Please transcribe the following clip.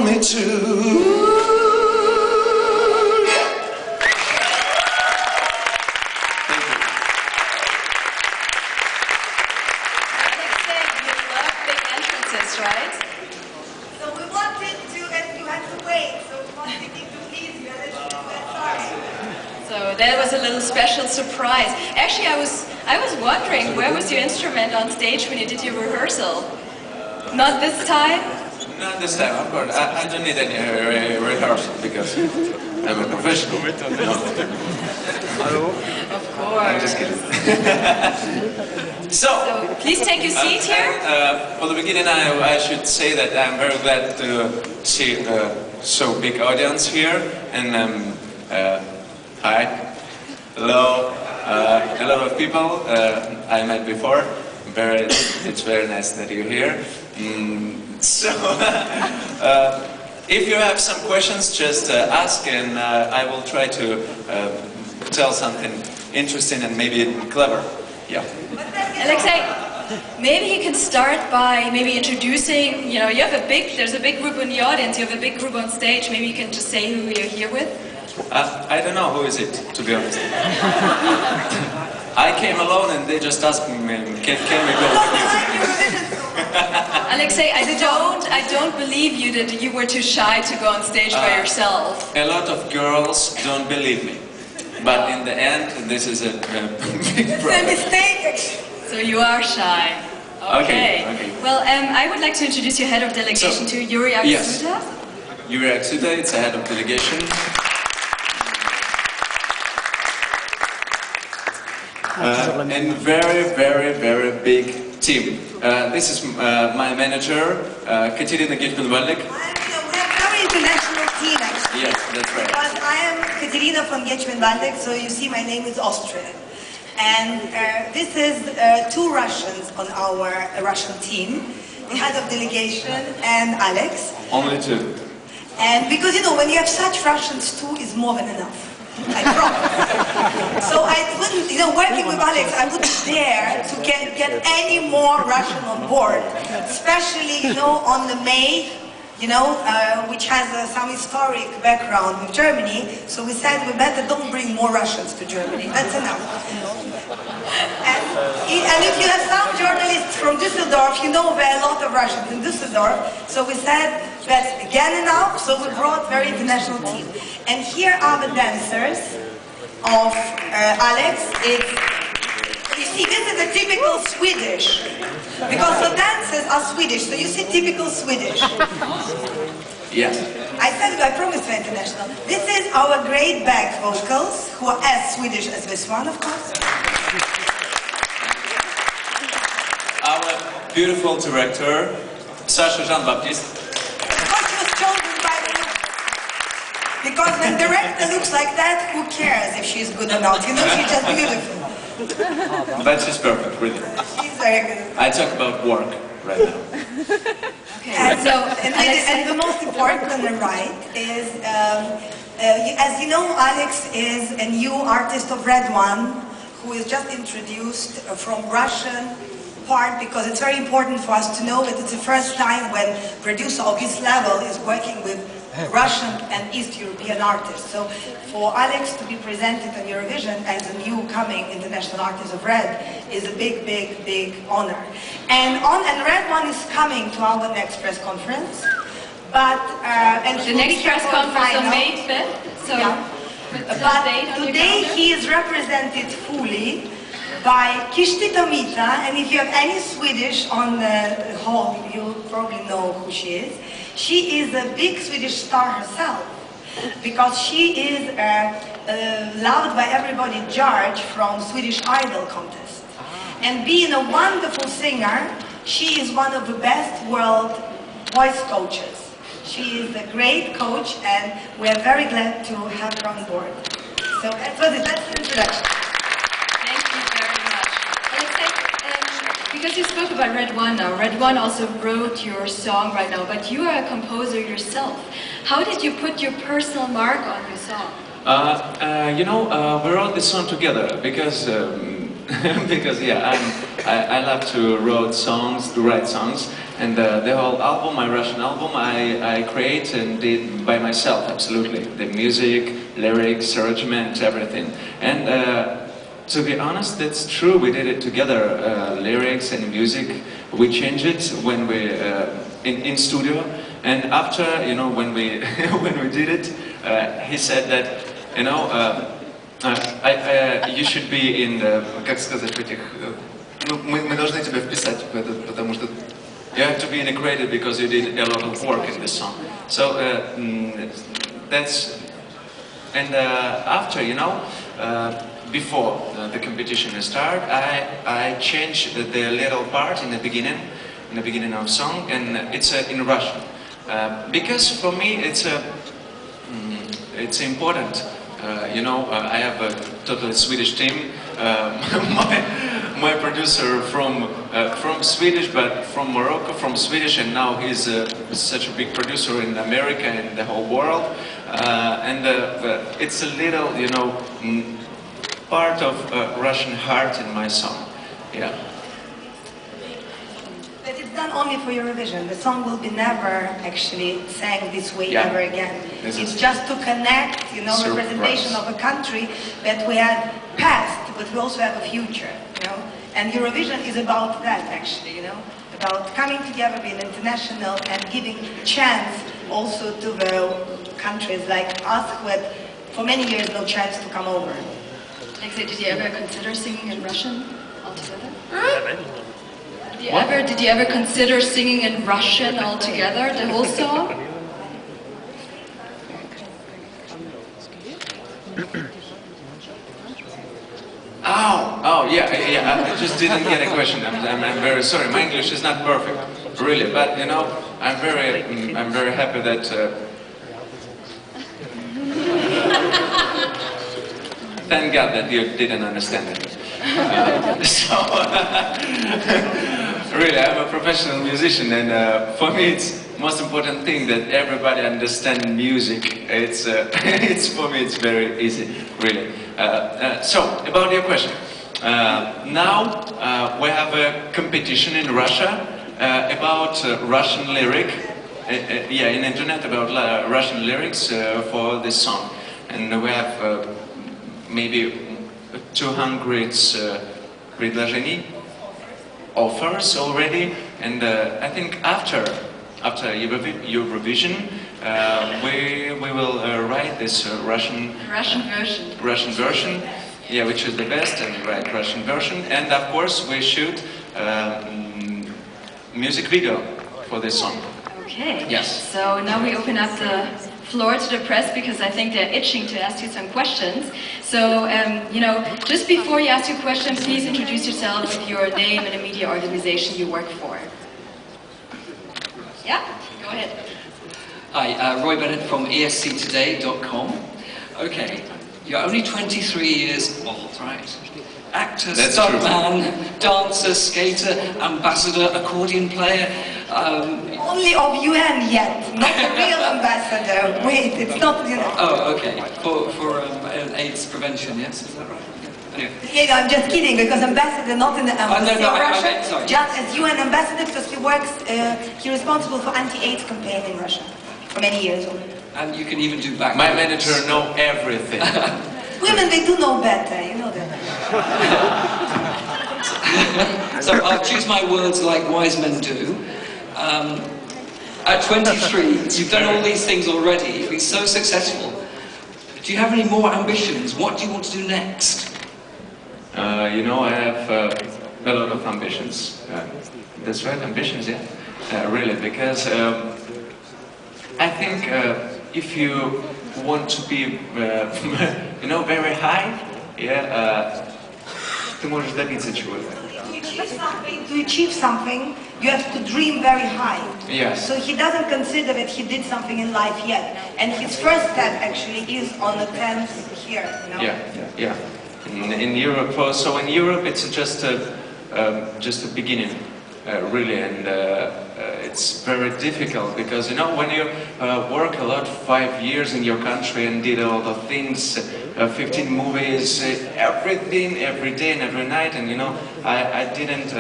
me to. Right? So we wanted to, and you had to wait, so we wanted you to please you, and then sorry. So that was a little special surprise. Actually, I was wondering, where was your instrument on stage when you did your rehearsal? Not this time? Not this time, of course. I don't need any rehearsal because I'm a professional. No. Of course. I'm just kidding. So please take your seat here. For the beginning, I should say that I'm very glad to see so big audience here. And hi, hello, a lot of people I met before. It's very nice that you're here. So, if you have some questions, just ask, and I will try to tell something interesting and maybe clever. Yeah. Alexei, maybe you can start by maybe introducing, you have there's a big group in the audience, you have a big group on stage, maybe you can just say who you're here with? I don't know who is it, to be honest. I came alone and they just asked me, can we go with you? Alexei, I don't believe you that you were too shy to go on stage by yourself. A lot of girls don't believe me. But in the end, this is a big problem. It's a mistake. So you are shy. Okay. Okay. Well, I would like to introduce your head of delegation to Yuri Aksuta. Yes. Yuri Aksuta, it's a head of delegation. And very big team. This is my manager, Katerina Gitman-Vallik. We have a very international team, actually. Yes, that's right. Because I am Katerina from Gitman-Vallik, so you see my name is Austrian. And this is two Russians on our Russian team, the head of delegation and Alex. Only two. And because, when you have such Russians, two is more than enough. I promise. So I wouldn't, working with Alex, I wouldn't dare to get any more Russian on board, especially, on the May, which has some historic background with Germany. So we said we better don't bring more Russians to Germany. That's enough. And if you have some journalists from Düsseldorf, there are a lot of Russians in Düsseldorf. So we said that's again enough. So we brought a very international team. And here are the dancers of Alex. You see, this is a typical Swedish, because the dancers are Swedish, so you see typical Swedish. Yes. I promised for international. This is our great back vocals, who are as Swedish as this one, of course. Our beautiful director, Sasha Jean-Baptiste. Because she was chosen by the look. Because when the director looks like that, who cares if she's good or not? She's just beautiful. But she's perfect, really. She's very good. I talk about work right now. Okay. And the most important on the right is, as you know, Alex is a new artist of Red One, who is just introduced from Russian part, because it's very important for us to know that it's the first time when producer of this level is working with Russian and East European artists. So for Alex to be presented on Eurovision as a new coming international artist of Red is a big honor. And Red One is coming to our next press conference. But the next press conference on May 5th. So yeah. But today he is represented fully by Kishti Tomita, and if you have any Swedish on the hall, you probably know who she is. She is a big Swedish star herself, because she is loved by everybody, judged from Swedish Idol contest. And being a wonderful singer, she is one of the best world voice coaches. She is a great coach, and we are very glad to have her on board. So that's the introduction. Thank you very much. Alexei, because you spoke about Red One now, Red One also wrote your song right now, but you are a composer yourself. How did you put your personal mark on your song? We wrote this song together because because yeah, I love to write songs, and the whole album, my Russian album, I create and did by myself, absolutely. The music, lyrics, arrangement, everything. And to be honest, that's true. We did it together, lyrics and music. We changed it when we in studio, and after, you know, when we when we did it, he said that, you know, you should be in the, как сказать, в этих, ну, мы должны тебя вписать в этот, потому что you have to be integrated because you did a lot of work in this song. So that's, and after, you know, before the competition started, I changed the little part in the beginning of the song, and it's in Russian, because for me it's important. You know, I have a totally Swedish team. My producer from Swedish, but from Morocco, from Swedish, and now he's such a big producer in America and the whole world. And it's a little, you know, part of Russian heart in my song. Yeah. But it's done only for Eurovision. The song will be never actually sang this way ever again. It's just to connect, you know, representation of a country that we had past, but we also have a future, you know. And Eurovision is about that, actually, you know, about coming together, being international, and giving chance also to the countries like us who had for many years no chance to come over. Alexei, did you ever consider singing in Russian altogether? Did you ever consider singing in Russian altogether, the whole song? Oh, yeah, I just didn't get a question. I'm very sorry. My English is not perfect, really. But you know, I'm very happy that. Thank God that you didn't understand it. Really, I'm a professional musician, and for me, it's most important thing that everybody understands music. It's for me, it's very easy, really. So, about your question. Now we have a competition in Russia about Russian lyric. Yeah, in internet about Russian lyrics for this song, and we have maybe 200 предложений, offers already, and I think after Eurovision we will write this Russian version, yeah, which is the best, and write Russian version, and of course we shoot music video for this song. Okay. Yes. So now we open up the floor to the press because I think they're itching to ask you some questions. So, you know, just before you ask your question, please introduce yourself with your name and a media organization you work for. Yeah, go ahead. Hi, Roy Bennett from esctoday.com. Okay, you're only 23 years old, right? Actor, stuntman, dancer, skater, ambassador, accordion player. Only of UN yet, not a real ambassador. Wait, it's not, you know. Oh, okay. For AIDS prevention, yes, is that right? Anyway. Yeah, I'm just kidding, because ambassador, not in the embassy no, of Russia, I meant, sorry. just as UN ambassador, because he works, he's responsible for anti-AIDS campaign in Russia for many years already. And you can even do back. My manager know everything. Women, they do know better, you know that. So I'll choose my words like wise men do. At 23, you've done all these things already. You've been so successful. Do you have any more ambitions? What do you want to do next? You know, I have a lot of ambitions. That's right, ambitions, yeah. Really, because I think if you want to be, you know, very high, yeah, ты можешь добиться чего-то. To achieve something, you have to dream very high. Yes. So he doesn't consider that he did something in life yet. And his first step actually is on the 10th here, you know? Yeah. In Europe, so in Europe it's just a beginning. really, and it's very difficult because, you know, when you work a lot, 5 years in your country and did all the things, 15 movies, everything, every day and every night, and you know, I didn't